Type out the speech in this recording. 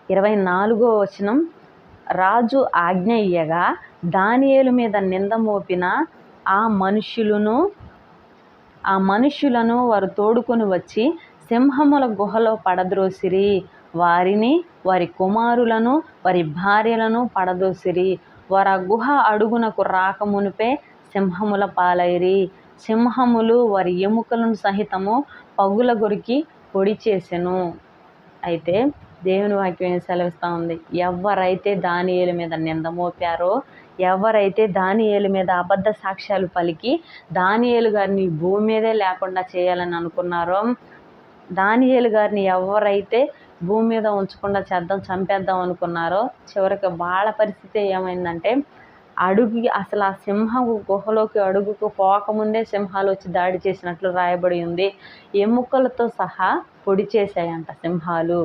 24వ వచనం, రాజు ఆజ్ఞ ఇయ్యగా దానియేలు మీద నింద మోపిన ఆ మనుష్యులను వారు తోడుకొని వచ్చి సింహముల గుహలో పడద్రోసిరి. వారిని, వారి కుమారులను, వారి భార్యలను పడదోసిరి. వారు ఆ గుహ అడుగునకు రాకమునిపే సింహముల పాలైరి. సింహములు వారి ఎముకలను సహితము పగుల గొరికి పొడి చేసెను. అయితే దేవుని వాక్యం ఏం సెలవిస్తూ ఉంది? ఎవరైతే దానియేలు మీద నింద మోపారో, ఎవరైతే దానియేలు మీద అబద్ధ సాక్ష్యాలు పలికి దానియేలు గారిని భూమి మీదే లేకుండా చేయాలని అనుకున్నారో, దానియేలు గారిని ఎవరైతే భూమి మీద ఉంచకుండా చంపేద్దాం అనుకున్నారో, చివరికి వాళ్ళ పరిస్థితి ఏమైందంటే, అసలు ఆ సింహం గుహలోకి అడుగుకు పోకముందే సింహాలు వచ్చి దాడి చేసినట్లు రాయబడి ఉంది. ఎముకలతో సహా పొడి చేశాయంట సింహాలు.